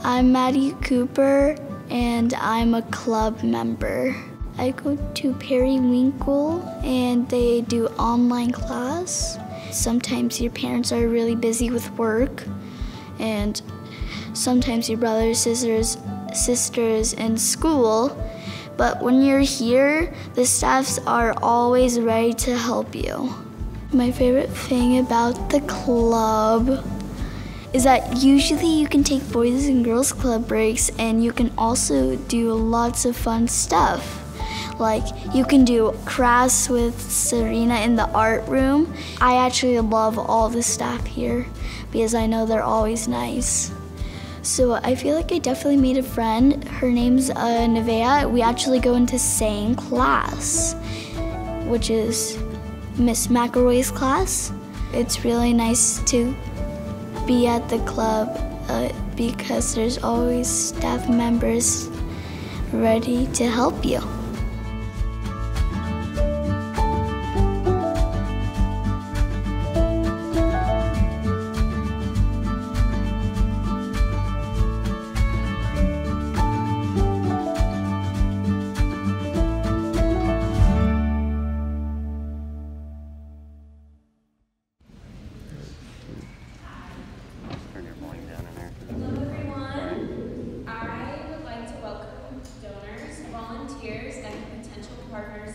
I'm Maddie Cooper, and I'm a club member. I go to Periwinkle, and they do online class. Sometimes your parents are really busy with work, and sometimes your brothers, sisters in school. But when you're here, the staffs are always ready to help you. My favorite thing about the club is that usually you can take boys and girls club breaks, and you can also do lots of fun stuff. Like you can do crafts with Serena in the art room. I actually love all the staff here because I know they're always nice. So I feel like I definitely made a friend. Her name's Nevaeh. We actually go into same class, which is Miss McElroy's class. It's really nice to be at the club because there's always staff members ready to help you.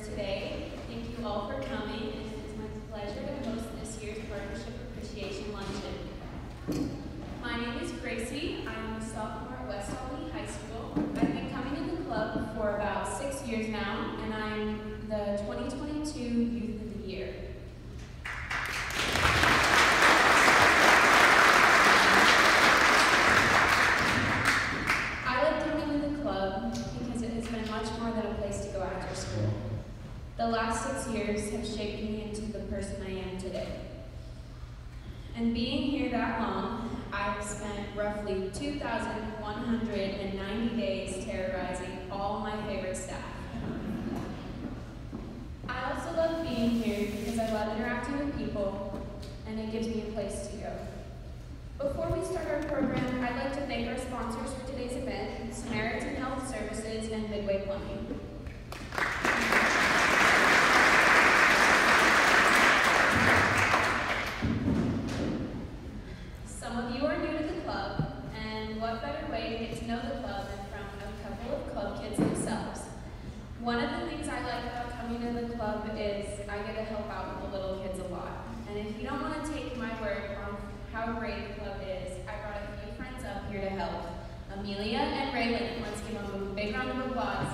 Today. Thank you all for coming, and it is my pleasure to host this year's Partnership Appreciation Luncheon. My name is Gracie. I'm a sophomore at West Albany High School. I've been coming in the club for about 6 years now, and I'm the 2022 Youth of the Year. I like coming in the club because it has been much more than a place to go after school. The last 6 years have shaped me into the person I am today. And being here that long, I've spent roughly 2,190 days terrorizing all my favorite staff. I also love being here because I love interacting with people, and it gives me a place to go. Before we start our program, I'd like to thank our sponsors for today's event, Samaritan Health Services and Midway Plumbing. Some of you are new to the club, and what better way to get to know the club than from a couple of club kids themselves. One of the things I like about coming to the club is I get to help out with the little kids a lot. And if you don't want to take my word on how great the club is, I brought a few friends up here to help. Amelia and Raylan, let's give them a big round of applause.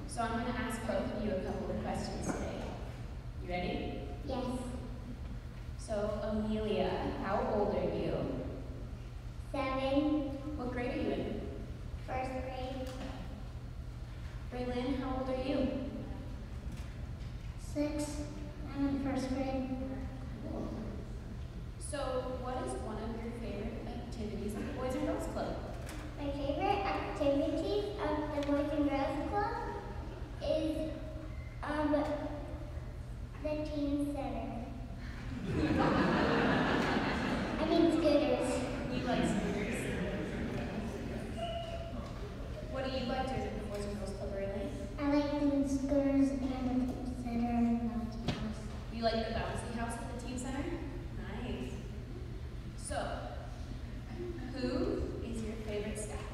So I'm going to ask both of you a couple of questions today. You ready? Yes. So, Amelia, how old are you? 7. What grade are you in? 1st grade. Raylan, how old are you? 6. I'm in 1st grade. Cool. So, what is one of your favorite activities at the Boys and Girls Club? My favorite activities of the Boys and Girls Club is the teen center. I mean scooters. You like scooters? What do you like doing at the Boys and Girls Club, Raylan? I like doing scooters and the teen center and the bouncy house. You like the bouncy house at the teen center? Nice. So, who is your favorite staff?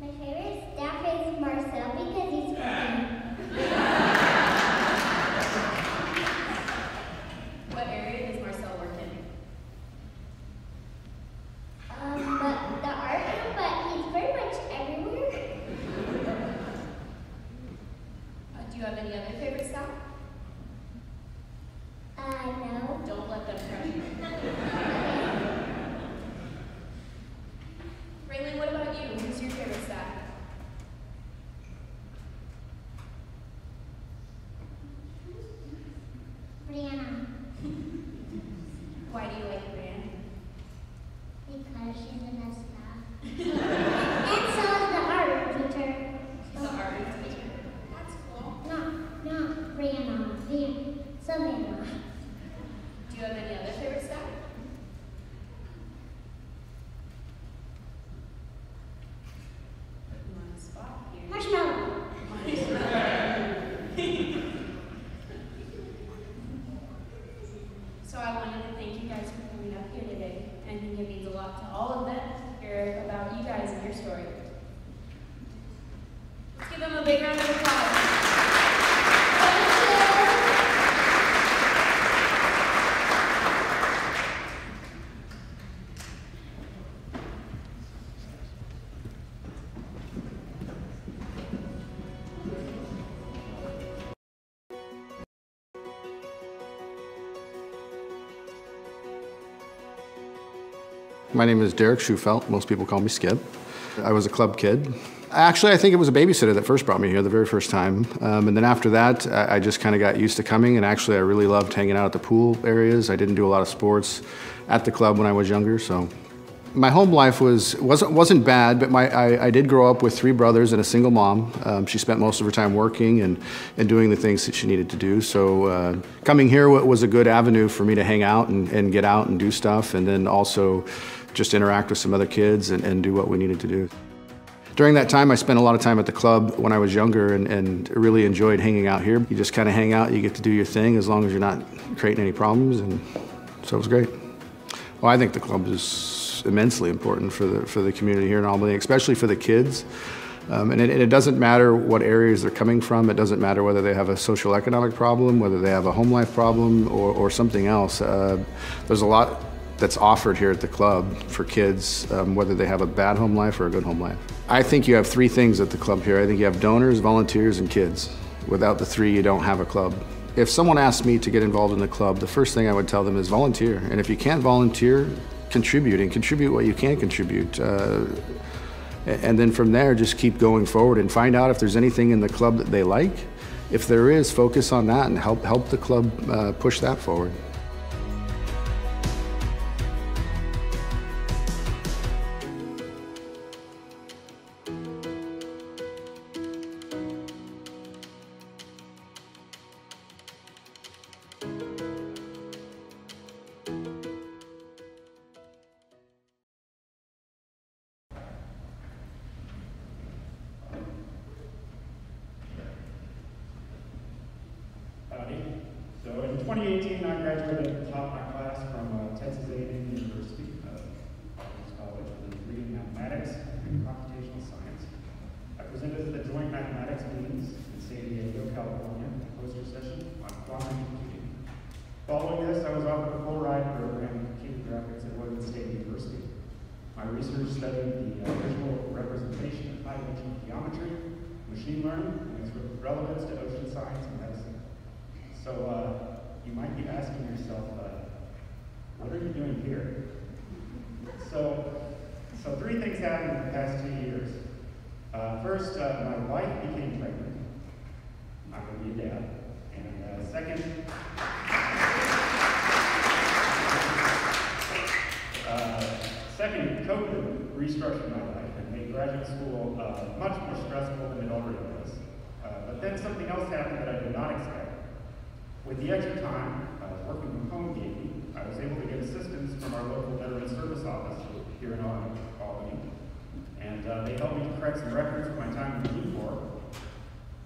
My favorite staff is Marcel because he's funny. What area does Marcel work in? But the art room, but he's pretty much everywhere. Do you have any other favorite staff? No. Don't let them pressure you. Raylan, what about you? Who's your favorite staff? them a big round of applause. My name is Derek Schufelt. Most people call me Skip. I was a club kid. Actually, I think it was a babysitter that first brought me here the very first time. And then after that, I just kind of got used to coming. And actually, I really loved hanging out at the pool areas. I didn't do a lot of sports at the club when I was younger. So my home life wasn't bad, but I did grow up with 3 brothers and a single mom. She spent most of her time working and doing the things that she needed to do. So coming here was a good avenue for me to hang out and get out and do stuff, and then also just interact with some other kids and do what we needed to do. During that time, I spent a lot of time at the club when I was younger and really enjoyed hanging out here. You just kind of hang out, you get to do your thing as long as you're not creating any problems, and so it was great. Well, I think the club is immensely important for the community here in Albany, especially for the kids. And it doesn't matter what areas they're coming from. It doesn't matter whether they have a social economic problem, whether they have a home life problem, or something else. There's a lot that's offered here at the club for kids, whether they have a bad home life or a good home life. I think you have 3 things at the club here. I think you have donors, volunteers, and kids. Without the 3, you don't have a club. If someone asked me to get involved in the club, the first thing I would tell them is volunteer. And if you can't volunteer, contribute what you can contribute. And then from there, just keep going forward and find out if there's anything in the club that they like. If there is, focus on that and help the club push that forward. So in 2018, I graduated at the top of my class from Texas A&M University, College for reading mathematics and computational science. I presented at the joint mathematics meetings in San Diego, California, a poster session on quantum computing. Following this, I was offered a full ride program in computer graphics at Oregon State University. My research studied the visual representation of high-dimensional geometry, machine learning, and its relevance to ocean science and medicine. So you might be asking yourself, what are you doing here? So 3 things happened in the past 2 years. First, my wife became pregnant. I'm going to be a dad. And second, COVID restructured my life and made graduate school much more stressful than it already was. But then something else happened that I did not expect. With the extra time working from home gave me, I was able to get assistance from our local Veteran Service Office here in Albany. And they helped me to correct some records for my time in the Marine Corps.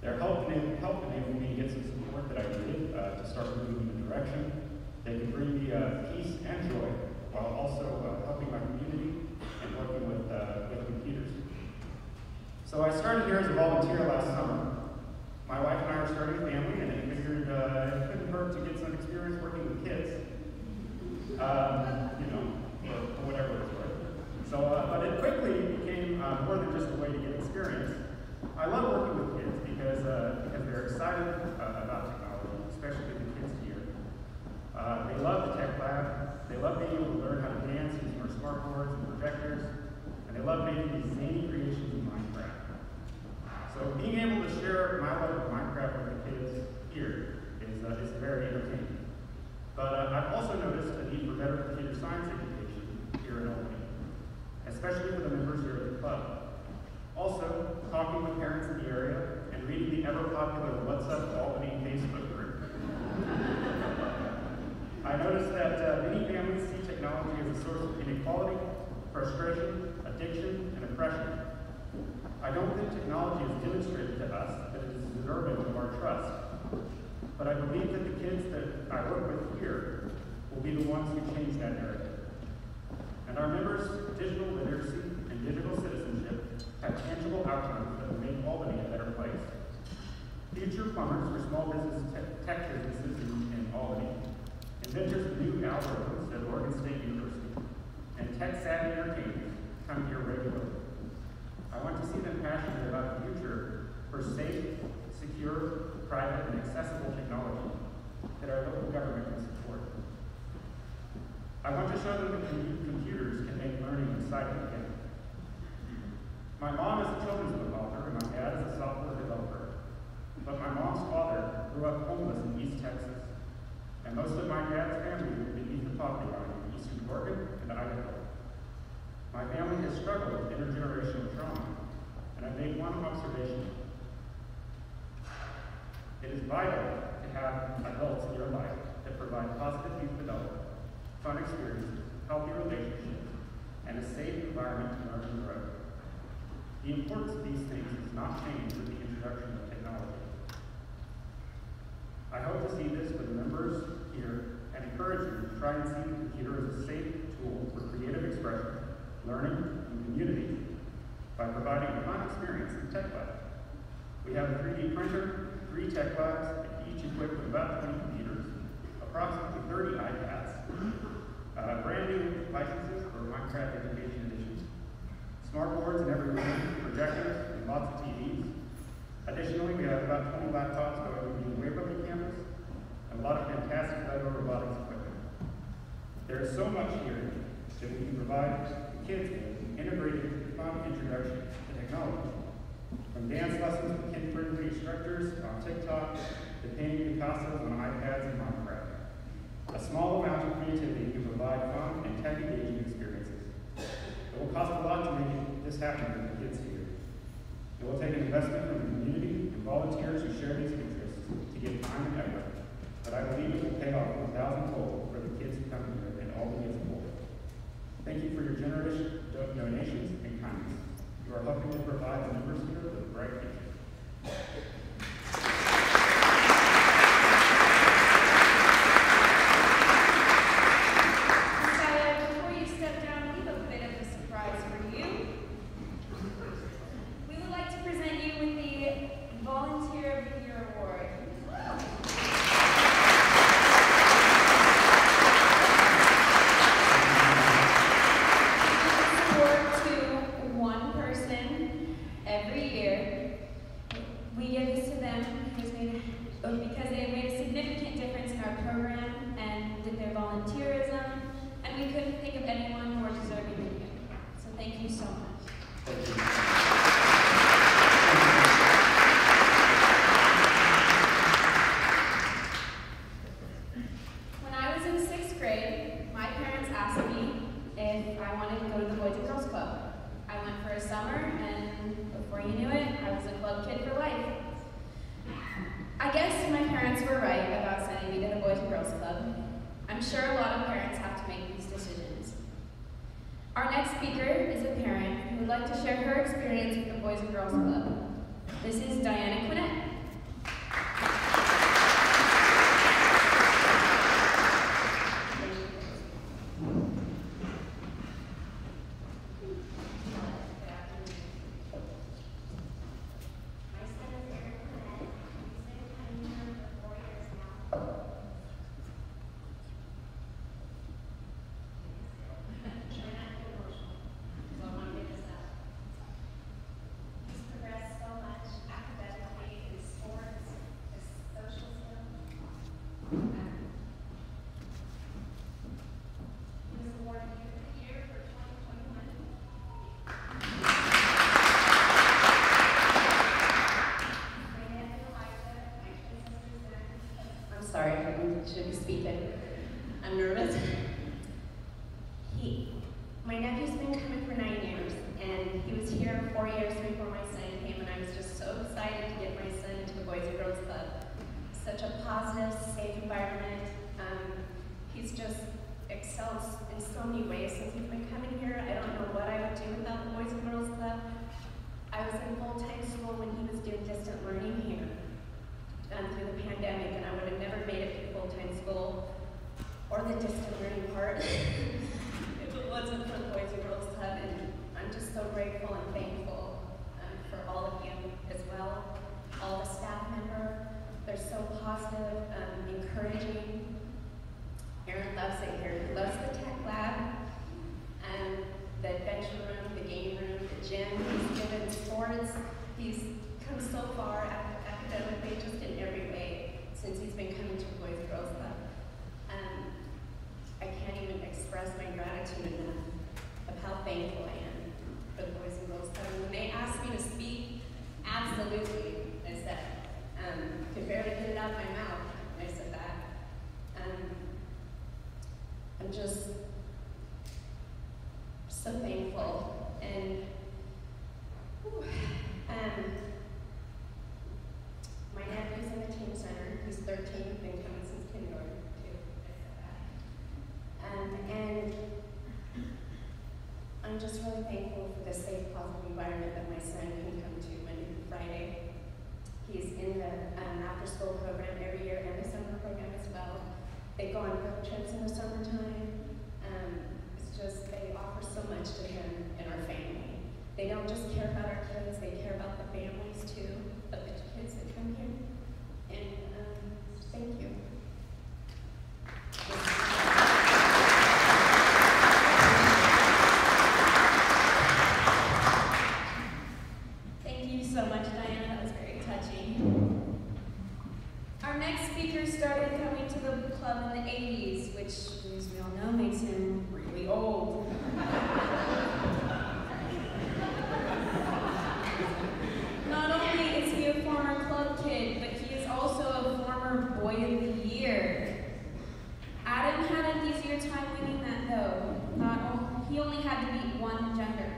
Their help enabled me to get some support that I needed to start moving in a direction that could bring me peace and joy, while also helping my community and working with computers. So I started here as a volunteer last summer. My wife and I are starting a family, and I figured it couldn't hurt to get some experience working with kids, for whatever it's worth. So, but it quickly became more than just a way to get experience. I love working with kids because they're excited about technology, especially the kids here. They love the tech lab. They love being able to learn how to dance using our smart boards and projectors, and they love making these zany creations in Minecraft. So being able to share my love of Minecraft with the kids here is very entertaining. But I've also noticed a need for better computer science education here in Albany, especially for the members here at the club. Also, talking with parents in the area and reading the ever-popular What's Up Albany Facebook group. I noticed that many families see technology as a source of inequality, frustration, addiction, and oppression. I don't think technology has demonstrated to us that it is deserving of our trust, but I believe that the kids that I work with here will be the ones who change that narrative. And our members' digital literacy and digital citizenship have tangible outcomes that will make Albany a better place. future plumbers for small business tech businesses in Albany, inventors of new algorithms at Oregon State University, and tech-savvy entertainers come here regularly. I want to see them passionate about the future for safe, secure, private, and accessible technology that our local government can support. I want to show them that computers can make learning exciting again. My mom is a children's book author, and my dad is a software developer. But my mom's father grew up homeless in East Texas, and most of my dad's family lived beneath the poverty line in eastern Oregon and Idaho. My family has struggled with intergenerational trauma, and I made one observation. It is vital to have adults in your life that provide positive youth development, fun experiences, healthy relationships, and a safe environment to learn and grow. The importance of these things has not changed with the introduction of technology. I hope to see this with members here and encourage you to try and see the computer as a safe tool for creative expression, learning, and community by providing a fun experience in Tech Lab. We have a 3D printer, 3 Tech Labs, each equipped with about 20 computers, approximately 30 iPads, brand new licenses for Minecraft Education Edition, smart boards in every room, projectors, and lots of TVs. Additionally, we have about 20 laptops going to the Waverly campus, and a lot of fantastic LEGO robotics equipment. There is so much here that we can provide the kids with an integrated, fun introduction to technology. From dance lessons with kid-friendly instructors on TikTok to painting Picassos on iPads and Minecraft. A small amount of creativity can provide fun and tech-engaging experiences. It will cost a lot to make this happen for the kids here. It will take an investment from the community and volunteers who share these interests to give time and effort, but I believe it will pay off 1,000-fold for the kids who come here and all the as a whole. Thank you for your generous donations and kindness. You are helping to provide the members here with a bright future. because they made a significant difference in our program and did their volunteerism, and we couldn't think of anyone more deserving than you. So thank you so much. When I was in 6th grade, my parents asked me if I wanted to go to the Boys and Girls Club. I went for a summer, and before you knew it, I was a club kid for life. I guess my parents were right about sending me to the Boys and Girls Club. I'm sure a lot of parents have to make these decisions. Our next speaker is a parent who would like to share her experience with the Boys and Girls Club. This is Diana Quinnett. Sorry, I should be speaking. I'm nervous. My nephew's been coming for 9 years, and he was here 4 years before my son came, and I was just so excited to get my son into the Boys and Girls Club. Such a positive, safe environment. He's just excelled in so many ways since he's been coming here. I don't know what I would do without the Boys and Girls Club. I was in full-time school when he was doing distant learning here. Through the pandemic, and I would have never made it to full-time school or the distant learning part if it wasn't for the Boys and Girls Club, and I'm just so grateful and thankful for all of you as well, all the staff members, He's come so far academically, just in every way, since he's been coming to Boys and Girls Club. I can't even express my gratitude enough of how thankful I am for the Boys and Girls Club. And when they asked me to speak, absolutely, I said. Could barely get it out of my mouth when I said that. I'm just so thankful. And my nephew's in the teen center. He's 13, been coming since kindergarten too. I said that. And I'm just really thankful for the safe, positive environment that my son can come to Monday through Friday. He's in the after-school program every year and the summer program as well. They go on field trips in the summertime. It's just, they offer so much to him and our family. They don't just care about our kids, they care about the families too, of the kids that come here. And thank you. Thank you so much, Diana. That was very touching. Our next speaker started coming to the club in the 80s, which, as we all know, makes him really old. Not only is he a former club kid, but he is also a former Boy of the Year. Adam had an easier time winning that, though. He only had to beat one gender.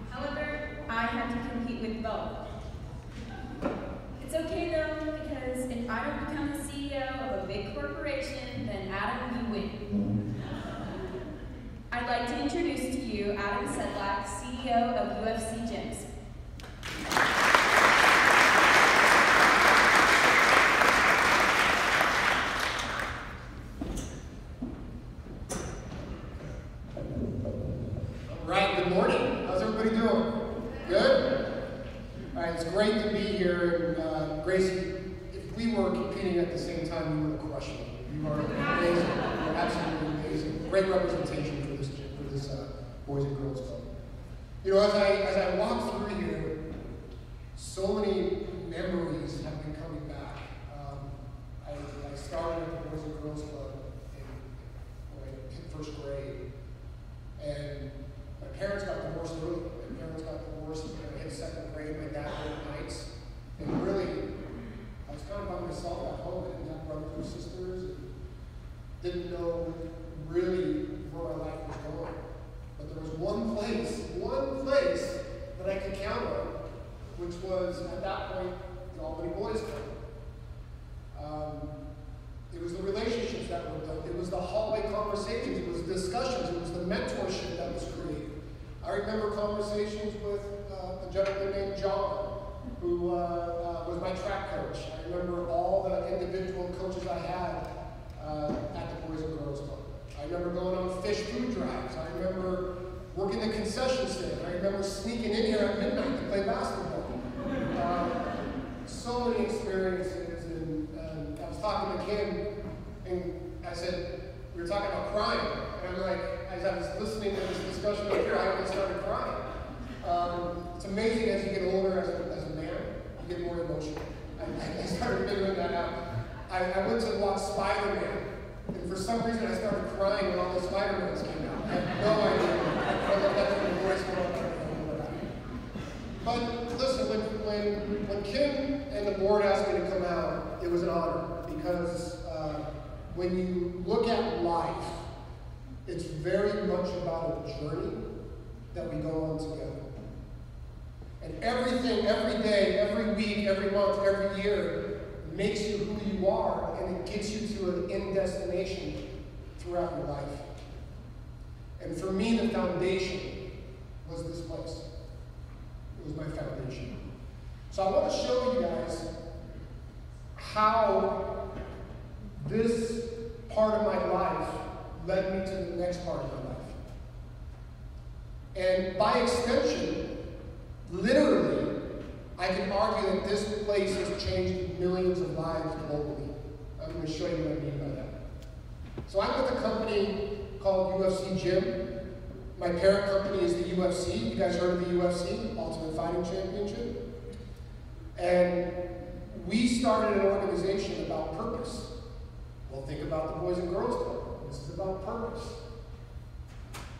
However, I had to compete with both. It's okay though, because if I don't become the CEO of a big corporation, then Adam, you win. I'd like to introduce to you Adam Sedlak, CEO of UFC Gyms. All right, good morning. How's everybody doing? Good? All right, it's great to be here. And Gracie, if we were competing at the same time, you would have crushed me. You are amazing. You're absolutely amazing. Great representation for this Boys and Girls Club. You know, as I walk through here, so many memories have been coming back. I started at the Boys and Girls Club when I hit first grade, and my parents got divorced early. My parents got divorced when I hit second grade. My dad worked nights, and really, I was kind of by myself at home. I didn't have brothers or sisters, and didn't know really where my life was going. But there was one place that I could count on, which was, at that point, the Albany Boys Club. It was the relationships that were built. It was the hallway conversations. It was discussions. It was the mentorship that was created. I remember conversations with a gentleman named John, who was my track coach. I remember all the individual coaches I had at the Boys and Girls Club. I remember going on fish food drives. I remember working the concession stand. I remember sneaking in here at midnight to play basketball. So many experiences, and I was talking to Kim, and I said, we were talking about crying, and I'm like, as I was listening to this discussion up here, I almost started crying. It's amazing as you get older as a man, you get more emotional. I started figuring that out. I went to watch Spider-Man, and for some reason I started crying when all the Spider-Mans came out. I had no idea. I don't know if that's when the voice went up. But listen, when Kim and the board asked me to come out, it was an honor, because when you look at life, it's very much about a journey that we go on together. And everything, every day, every week, every month, every year, makes you who you are, and it gets you to an end destination throughout your life. And for me, the foundation was this place. It was my foundation. So I want to show you guys how this part of my life led me to the next part of my life. And by extension, literally, I can argue that this place has changed millions of lives globally. I'm going to show you what I mean by that. So I'm with a company called UFC Gym. My parent company is the UFC. You guys heard of the UFC, Ultimate Fighting Championship? started an organization about purpose. Well, think about the Boys and Girls Club. This is about purpose.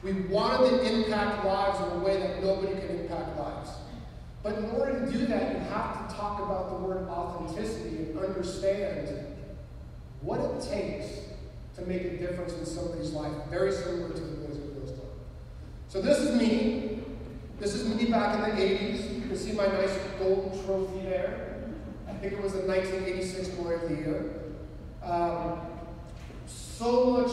We wanted to impact lives in a way that nobody can impact lives. But in order to do that, you have to talk about the word authenticity and understand what it takes to make a difference in somebody's life, very similar to the Boys and Girls Club. So this is me. This is me back in the 80s. You can see my nice gold trophy there. I think it was the 1986 Boy of the Year. So much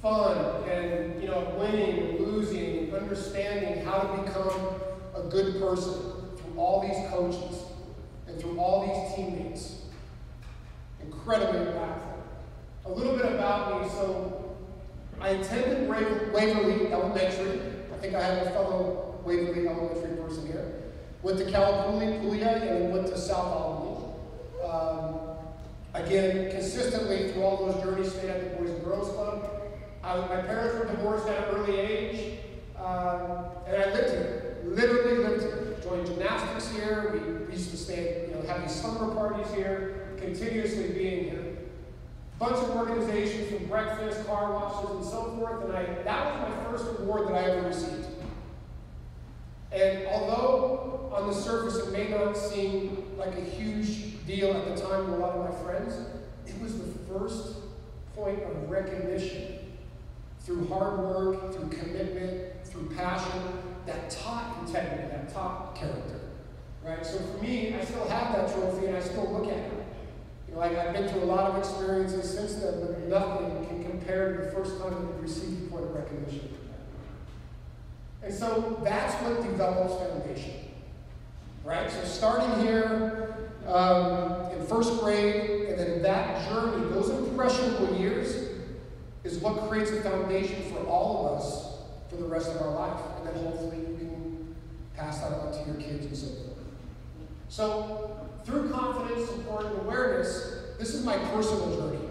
fun and winning and losing and understanding how to become a good person through all these coaches and through all these teammates. Incredibly impactful. A little bit about me. So I attended Waverly Elementary. I think I have a fellow Waverly Elementary person here. Went to Calipulia and then went to South Albany. Again, consistently through all those journeys, stayed at the Boys and Girls Club. My parents were divorced at an early age, and I lived here. Literally lived here. Joined gymnastics here. We used to stay, have these slumber parties here, continuously being here. Bunch of organizations from breakfast, car washes, and so forth, and that was my first award that I ever received. And although on the surface it may not seem like a huge deal at the time to a lot of my friends, it was the first point of recognition through hard work, through commitment, through passion, that taught integrity, that taught character, right? So for me, I still have that trophy and I still look at it. I've been through a lot of experiences since then, but nothing can compare to the first time that we received a point of recognition. And so that's what develops foundation, right? So starting here in first grade, and then that journey, those impressionable years, is what creates a foundation for all of us for the rest of our life. And then hopefully you can pass that on to your kids and so forth. So through confidence, support, and awareness, this is my personal journey.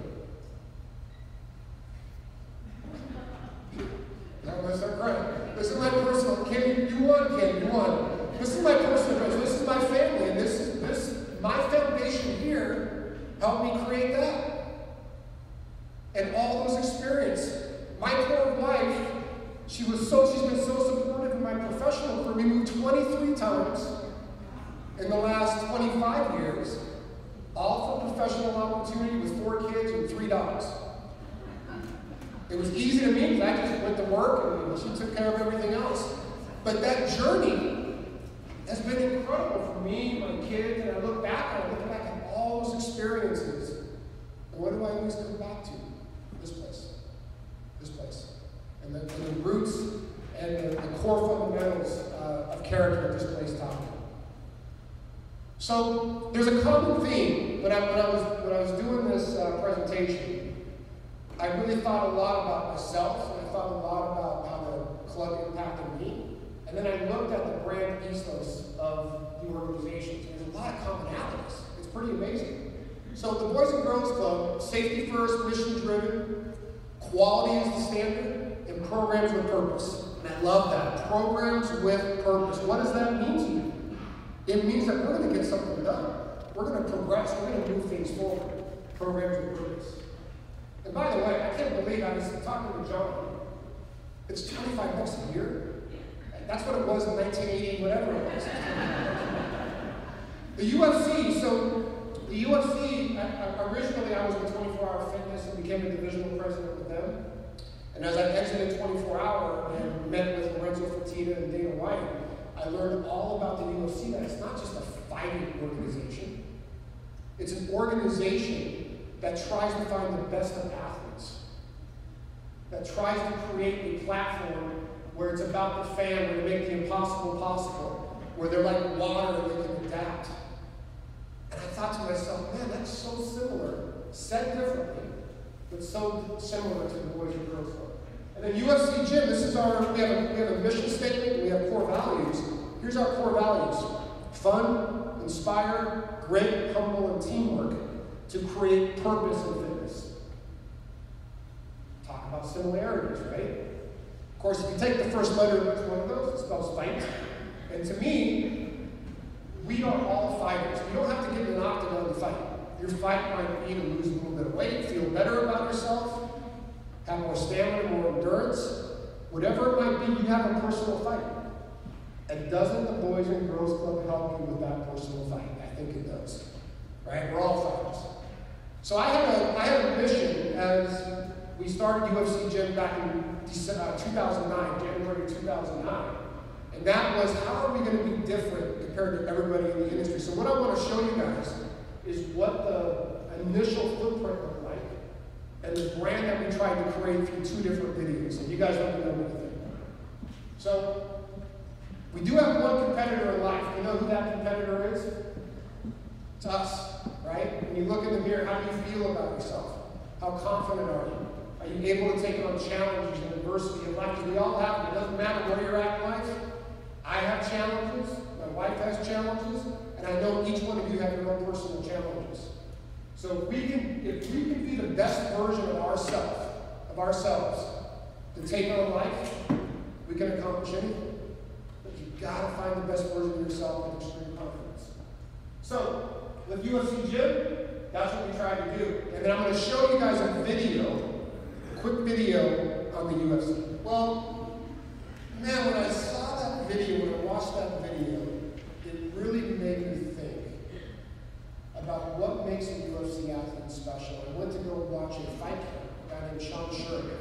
Now let's start crying. This is my personal. Ken, you won. This is my personal journey. This is my family, and my foundation here helped me create that. And all those experiences. My poor wife, she's been so supportive in my professional career. We moved 23 times in the last 25 years, all for professional opportunity with 4 kids and 3 dogs. It was easy to me because I just went to work and she took care of everything else. But that journey has been incredible for me, my kids, and I look back at all those experiences. And what do I always come back to? This place. And the roots and the core fundamentals of character that this place taught me. So there's a common theme. When I was doing this presentation, I really thought a lot about myself, and I thought a lot about how the club impacted me. And then I looked at the brand ethos of the organizations. There's a lot of commonalities. It's pretty amazing. So the Boys and Girls Club, safety first, mission driven, quality is the standard, and programs with purpose. And I love that. Programs with purpose. What does that mean to you? It means that we're going to get something done. We're going to progress. We're going to move things forward. Programs with purpose. And by the way, I can't believe I was talking to John. It's $25 a year. That's what it was in 1980, whatever it was. The UFC, originally I was in 24-hour fitness and became a divisional president with them. And as I exited 24-hour and met with Lorenzo Fertitta and Dana White, I learned all about the UFC, that it's not just a fighting organization. It's an organization that tries to find the best of athletes, that tries to create a platform where it's about the fan, where they make the impossible possible, where they're like water and they can adapt. And I thought to myself, man, that's so similar, said differently, but so similar to the Boys and Girls Club. And then UFC Gym, this is we have a mission statement, we have core values. Here's our core values: fun, inspire, grit, humble, and teamwork to create purpose in fitness. Talk about similarities, right? Of course, if you take the first letter of each one of those, it spells fight. And to me, we are all fighters. We don't have to get in an octagon fight might be to lose a little bit of weight, feel better about yourself, have more stamina, more endurance. Whatever it might be, you have a personal fight. And doesn't the Boys and Girls Club help you with that personal fight? I think it does. Right? We're all fighters. So I had a mission as we started UFC Gym back in 2009, January 2009. And that was, how are we going to be different compared to everybody in the industry? So what I want to show you guys is what the initial footprint looked like and the brand that we tried to create through 2 different videos. And you guys let me know what you think. So we do have one competitor in life. You know who that competitor is? It's us, right? When you look in the mirror, how do you feel about yourself? How confident are you? Are you able to take on challenges and adversity in life? Because we all have them. It doesn't matter where you're at in life. I have challenges. My wife has challenges. And I know each one of you have your own personal challenges. So if we can be the best version of ourselves, to take on life, we can accomplish anything. But you've got to find the best version of yourself with extreme confidence. So, with UFC Gym, that's what we tried to do. And then I'm going to show you guys a quick video on the UFC. Well, man, when I saw that video, when I watched that video, it really made me think about what makes a UFC athlete special. I went to go watch a fight camp, a guy named Sean Sherman.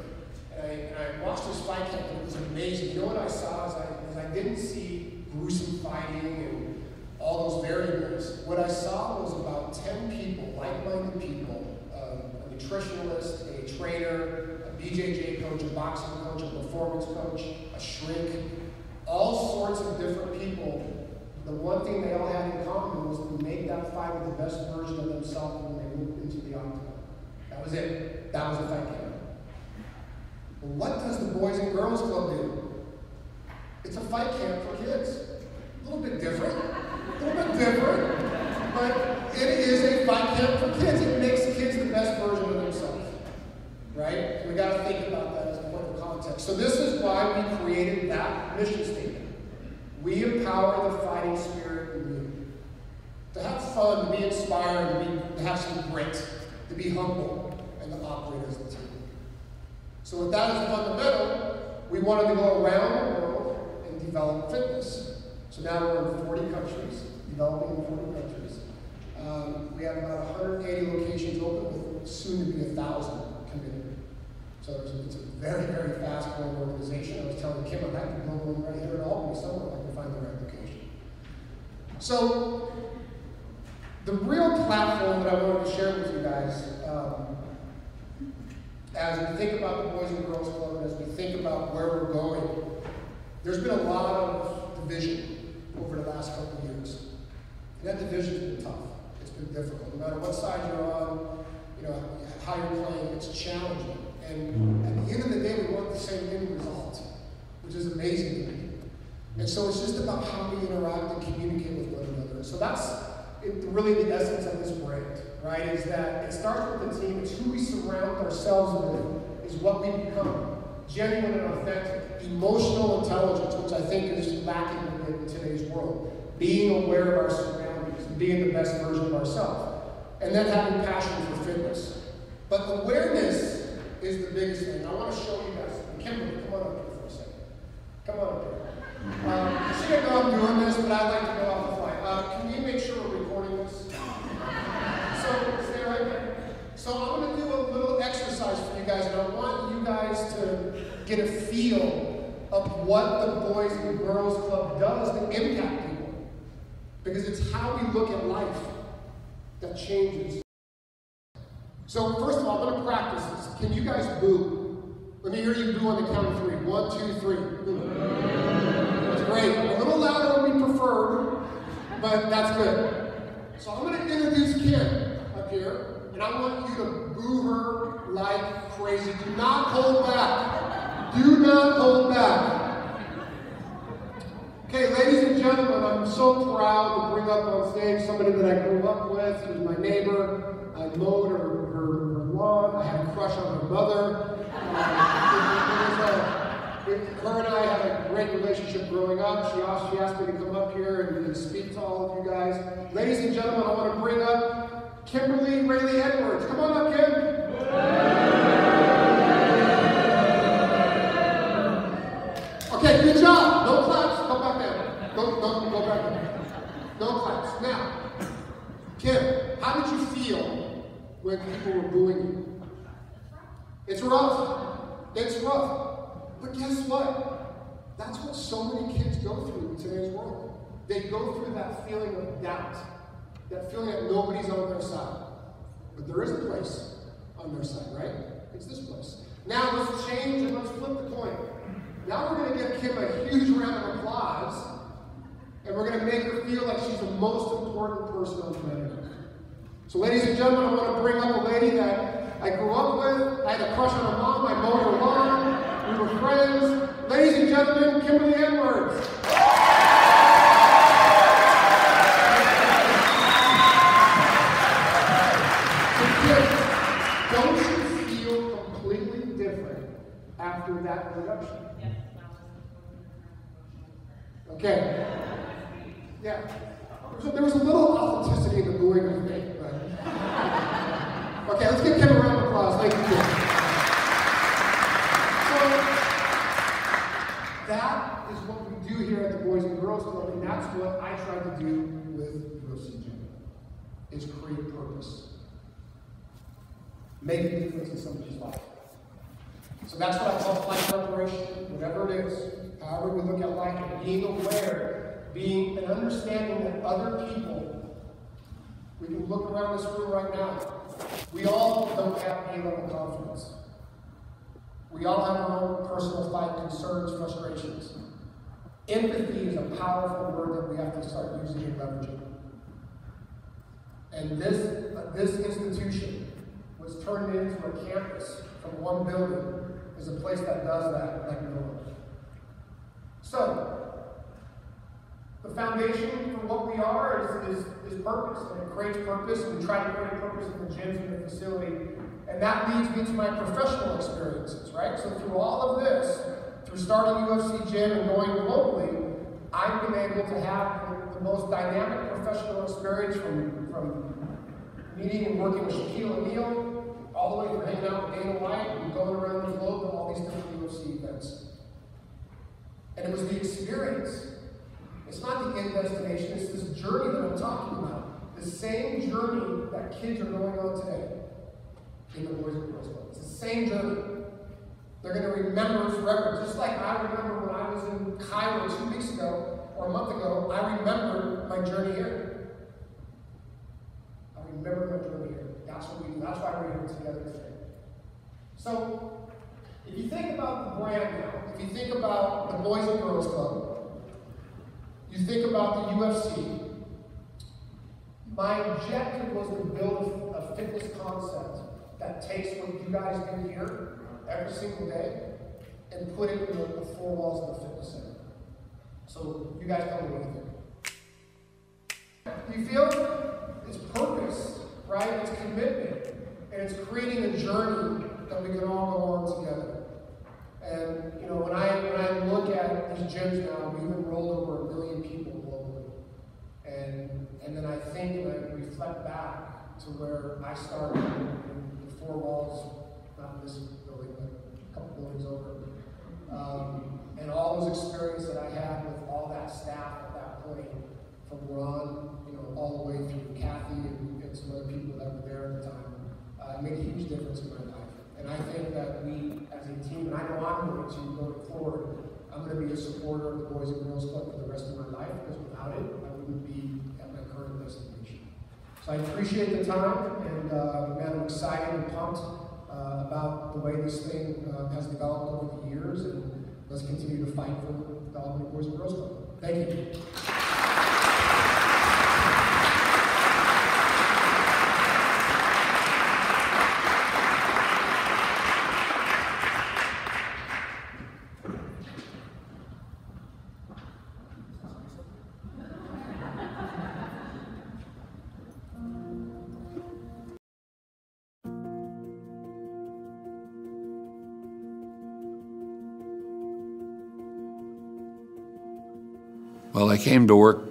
And I watched this fight camp, and it was amazing. You know what I saw is I didn't see gruesome fighting and all those variables. What I saw was about 10 people, like-minded people, a nutritionalist, a trainer, a BJJ coach, a boxing coach, a performance coach, a shrink, all sorts of different people. The one thing they all had in common was to make that fighter the best version of themselves when they moved into the octagon. That was it. That was the fight camp. But what does the Boys and Girls Club do? It's a fight camp for kids. A little bit different, but it is a fight camp for kids. It makes kids the best version of themselves, right? So we got to think about that as a point of context. So this is why we created that mission statement. We empower the fighting spirit in you. To have fun, to be inspired, to have some grit, to be humble, and to operate as a team. So with that as a fundamental, we wanted to go around the world and develop fitness. So now we're in 40 countries, developing in 40 countries. We have about 180 locations open, with soon to be 1,000 committed. So it's a very, very fast-growing organization. I was telling Kim, I'd like to build one right here in Albany somewhere if I can find the right location. So the real platform that I wanted to share with you guys, as we think about the Boys and Girls Club, and as we think about where we're going, there's been a lot of division over the last couple of years. And that division's been tough. It's been difficult. No matter what side you're on, you know, how you're playing, it's challenging. And at the end of the day, we want the same end result, which is amazing to me. And so it's just about how we interact and communicate with one another. So that's really the essence of this brand, right? Is that it starts with the team. It's who we surround ourselves with, is what we become. Genuine and authentic. Emotional intelligence, which I think is lacking in today's world. Being aware of our surroundings, being the best version of ourselves. And then having passion for fitness. But awareness is the biggest thing. I want to show you guys. Kimberly, come on up here for a second. Come on up here. She didn't know I'm doing this, but I'd like to go off the fly. Can you make sure we're recording this? So, stay right there. So I'm going to do a little exercise for you guys, and I want you guys to get a feel of what the Boys and Girls Club does to impact people. Because it's how we look at life that changes. So first of all, I'm going to practice this. Can you guys boo? Let me hear you boo on the count of 3. 1, 2, 3. Boo. That's great. A little louder would be preferred, but that's good. So I'm going to introduce Kim up here, and I want you to boo her like crazy. Do not hold back. Do not hold back. Okay, ladies and gentlemen, I'm so proud to bring up on stage somebody that I grew up with, who's my neighbor. I mowed her lawn. I had a crush on her mother. Her and I had a great relationship growing up. She asked me to come up here and speak to all of you guys. Ladies and gentlemen, I want to bring up Kimberly Rayleigh Edwards. Come on up, Kim. Okay, good job. No claps. Go back down. Go back down. No claps. Now, Kim, how did you feel when people were booing you? It's rough. It's rough. But guess what? That's what so many kids go through in today's world. They go through that feeling of doubt, that feeling that nobody's on their side. But there is a place on their side, right? It's this place. Now let's change and let's flip the coin. Now we're going to give Kim a huge round of applause, and we're going to make her feel like she's the most important person on planet Earth. So ladies and gentlemen, I want to bring up a lady that I grew up with. I had a crush on her mom. I mowed her lawn. We were friends. Ladies and gentlemen, Kimberly Edwards. So kids, don't you feel completely different after that introduction? Okay. Yeah. There was a little authenticity in the booing, I think. But... Okay, let's give Kim a round of applause. Thank you, Kim. So, that is what we do here at the Boys and Girls Club, and that's what I try to do with UFC Gym, is create purpose. Make a difference in somebody's life. So that's what I call flight preparation, whatever it is, however we look at life, and being aware, being an understanding that other people, we can look around this room right now, we all don't have A-level confidence. We all have our own personal fight, concerns, frustrations. Empathy is a powerful word that we have to start using and leveraging. And this institution was turned into a campus from one building, is a place that does that like no other. So, the foundation for what we are is purpose, and it creates purpose, and we try to create purpose in the gyms and the facility, and that leads me to my professional experiences, right? So through all of this, through starting UFC Gym and going globally, I've been able to have the most dynamic professional experience from meeting and working with Shaquille O'Neal, all the way from hanging out with Dana White and going around the globe to all these different UFC events. And it was the experience. It's not the end destination, it's this journey that I'm talking about. The same journey that kids are going on today in the Boys and Girls Club. It's the same journey. They're going to remember it forever. Just like I remember when I was in Cairo 2 weeks ago, or a month ago, I remember my journey here. I remember my journey here. That's what we do. That's why we're here together today. So, if you think about the brand now, if you think about the Boys and Girls Club, you think about the UFC, my objective was to build a fitness concept that takes what you guys do here every single day and put it in the 4 walls of the fitness center. So you guys tell me what you think. You feel it's purpose, right? It's commitment, and it's creating a journey that we can all go on together. And you know, when I look at these gyms now, we've enrolled over 1 million people globally. And then I think and I reflect back to where I started in the 4 walls, not in this building, but a couple buildings over. And all those experiences that I had with all that staff at that point, from Ron, you know, all the way through Kathy and some other people that were there at the time, it made a huge difference in my life. And I think that we, as a team, and I know I'm going to going forward, I'm going to be a supporter of the Boys and Girls Club for the rest of my life, because without it, I wouldn't be at my current destination. So I appreciate the time, and man, I'm excited and pumped about the way this thing has developed over the years, and let's continue to fight for the Albany Boys and Girls Club. Thank you. Well, I came to work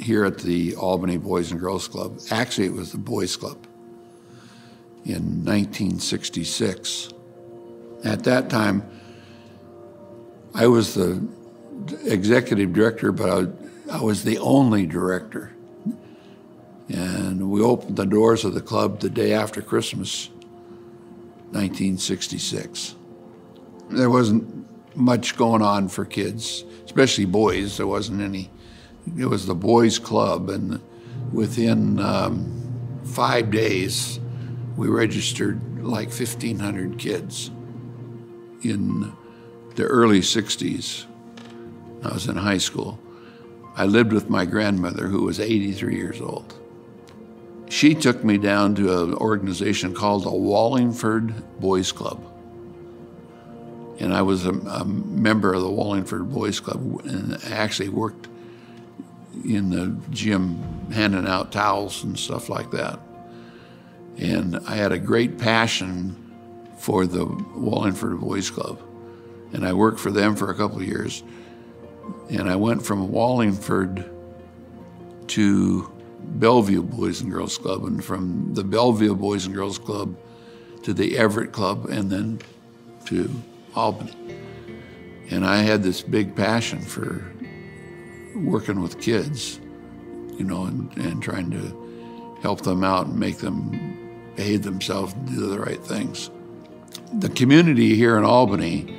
here at the Albany Boys and Girls Club. Actually, it was the Boys Club in 1966. At that time, I was the executive director, but I was the only director. And we opened the doors of the club the day after Christmas, 1966. There wasn't much going on for kids, especially boys. There wasn't any. It was the boys' club, and within 5 days, we registered like 1,500 kids. In the early 60s, I was in high school. I lived with my grandmother, who was 83 years old. She took me down to an organization called the Wallingford Boys Club. And I was a member of the Wallingford Boys Club, and I actually worked in the gym handing out towels and stuff like that. And I had a great passion for the Wallingford Boys Club. And I worked for them for a couple of years. And I went from Wallingford to Bellevue Boys and Girls Club, and from the Bellevue Boys and Girls Club to the Everett Club, and then to Albany. And I had this big passion for working with kids, you know, and trying to help them out and make them behave themselves and do the right things. The community here in Albany,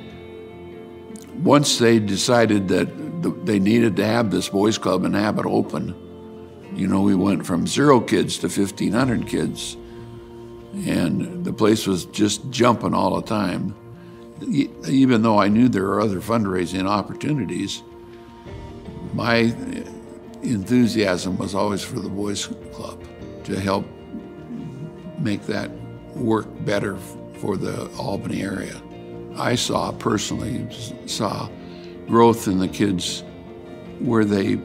once they decided that they needed to have this boys club and have it open, you know, we went from 0 kids to 1,500 kids, and the place was just jumping all the time. Even though I knew there were other fundraising opportunities, my enthusiasm was always for the boys club, to help make that work better for the Albany area. I personally saw growth in the kids where they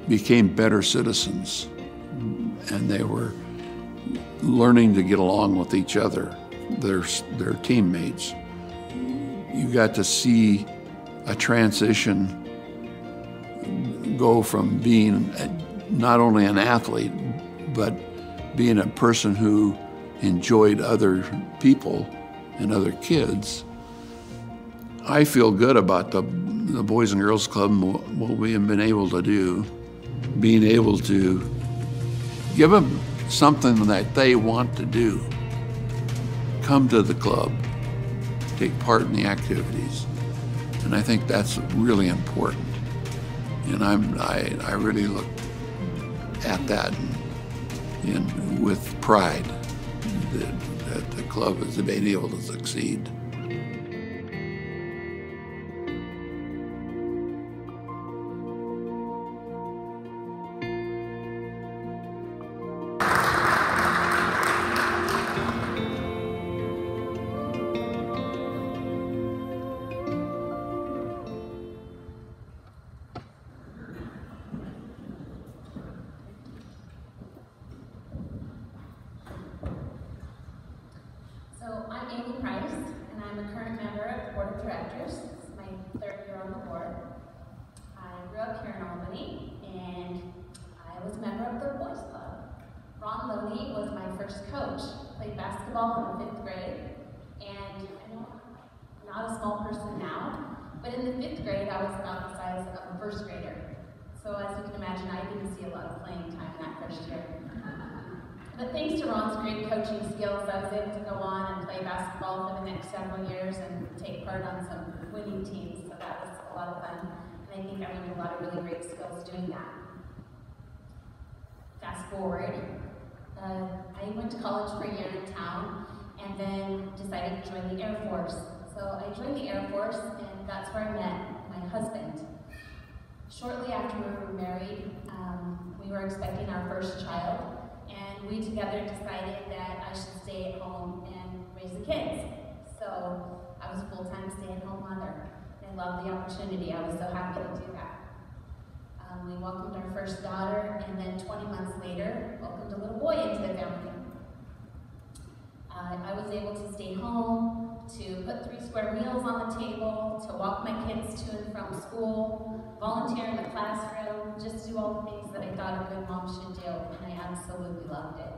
became better citizens, and they were learning to get along with each other, their teammates. You got to see a transition go from being not only an athlete, but being a person who enjoyed other people and other kids. I feel good about the Boys and Girls Club and what we have been able to do, being able to give them something that they want to do. Come to the club, take part in the activities, and I think that's really important. And I really look at that and with pride that the club has been able to succeed. So I'm Amy Price, and I'm a current member of the Board of Directors. This is my 3rd year on the board. I grew up here in Albany, and I was a member of the Boys Club. Ron Loney was my first coach. Played basketball in the 5th grade, and I'm not a small person now, but in the 5th grade I was about the size of a 1st grader. So as you can imagine, I didn't see a lot of playing time that first year. But thanks to Ron's great coaching skills, I was able to go on and play basketball for the next several years and take part on some winning teams, so that was a lot of fun. And I think I learned a lot of really great skills doing that. Fast forward, I went to college for a year in town and then decided to join the Air Force. So I joined the Air Force, and that's where I met my husband. Shortly after we were married, we were expecting our first child. And we together decided that I should stay at home and raise the kids. So I was a full-time stay-at-home mother. I loved the opportunity. I was so happy to do that. We welcomed our first daughter, and then 20 months later, welcomed a little boy into the family. I was able to stay home, to put 3 square meals on the table, to walk my kids to and from school, volunteer in the classroom, just do all the things that thought a good mom should do, and I absolutely loved it.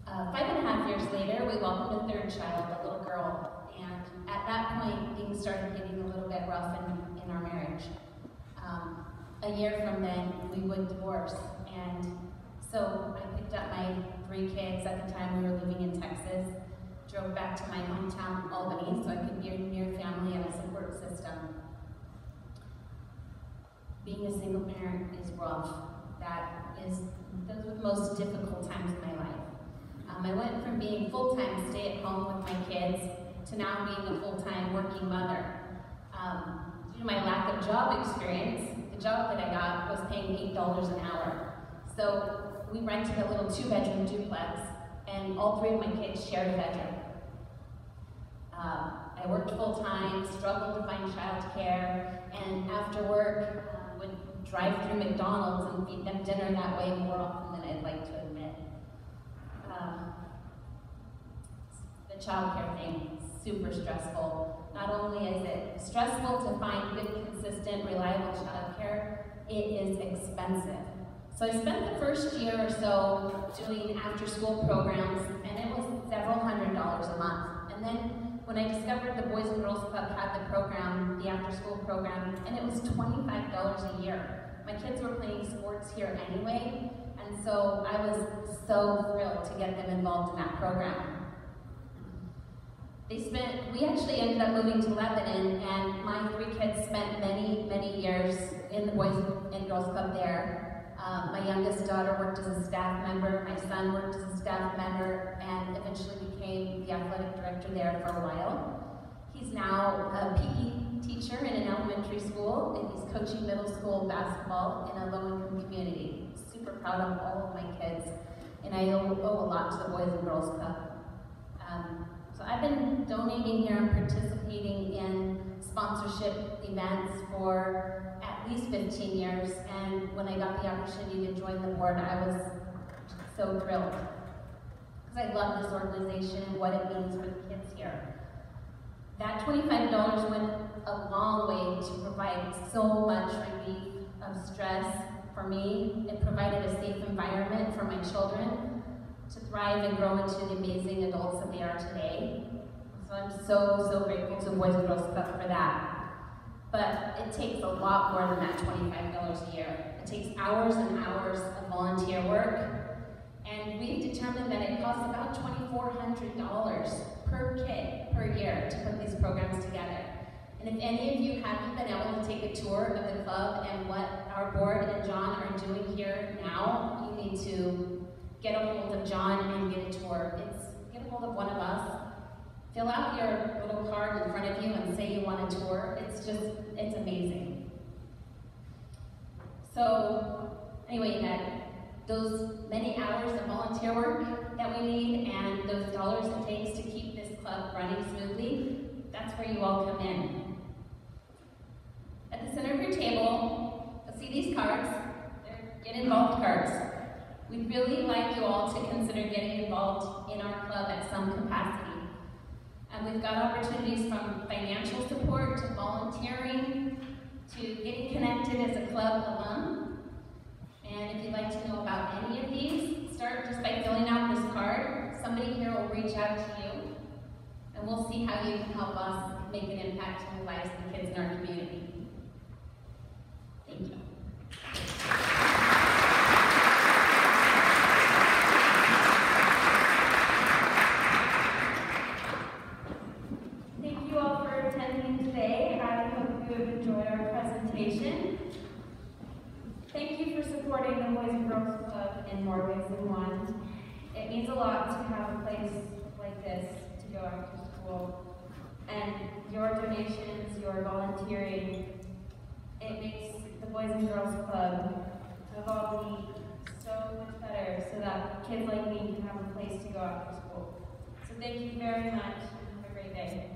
5.5 years later, we welcomed a third child, a little girl, and at that point, things started getting a little bit rough in our marriage. A year from then, we would divorce, and so I picked up my 3 kids. At the time, we were living in Texas, drove back to my hometown, Albany, so I could be near family and a support system. Being a single parent is rough. Those were the most difficult times in my life. I went from being full-time stay-at-home with my kids to now being a full-time working mother. Due to my lack of job experience, the job that I got was paying $8 an hour. So we rented a little 2-bedroom duplex, and all 3 of my kids shared a bedroom. I worked full-time, struggled to find childcare, and after work, would drive through McDonald's and feed them dinner that way more often than I'd like to admit. The childcare thing, super stressful. Not only is it stressful to find good, consistent, reliable childcare, it is expensive. So I spent the first year or so doing after-school programs, and it was several $100s a month. And then when I discovered the Boys and Girls Club had the program, the after-school program, and it was $25 a year. My kids were playing sports here anyway, and so I was so thrilled to get them involved in that program. We actually ended up moving to Lebanon, and my 3 kids spent many, many years in the Boys and Girls Club there. My youngest daughter worked as a staff member, my son worked as a staff member, and eventually became the athletic director there for a while. He's now a PE teacher in an elementary school, and he's coaching middle school basketball in a low-income community. Super proud of all of my kids, and I owe a lot to the Boys and Girls Club. So I've been donating here and participating in sponsorship events for at least 15 years, and when I got the opportunity to join the board, I was so thrilled. Because I love this organization and what it means for the kids here. That $25 went a long way to provide so much relief of stress for me. It provided a safe environment for my children to thrive and grow into the amazing adults that they are today. So I'm so grateful to the Boys and Girls Club for that. But it takes a lot more than that $25 a year. It takes hours and hours of volunteer work, and we've determined that it costs about $2,400 per kid per year to put these programs together. And if any of you haven't been able to take a tour of the club and what our board and John are doing here now, you need to get a hold of John and get a tour. Get a hold of one of us. Fill out your little card in front of you and say you want a tour. It's amazing. So, anyway, that those many hours of volunteer work that we need and those dollars it takes to keep this club running smoothly, that's where you all come in. At the center of your table, you'll see these cards. They're Get Involved cards. We'd really like you all to consider getting involved in our club at some capacity. And we've got opportunities from financial support to volunteering to getting connected as a club alum. And if you'd like to know about any of these, start just by filling out this card. Somebody here will reach out to you, and we'll see how you can help us make an impact in the lives of the kids in our community. Thank you. Thank you all for attending today. I hope you have enjoyed our presentation. Thank you for supporting the Boys and Girls Club in more ways than one. It means a lot to have a place like this to go after school. And your donations, your volunteering, it makes the Boys and Girls Club of Albany so much better so that kids like me can have a place to go after school. So thank you very much and have a great day.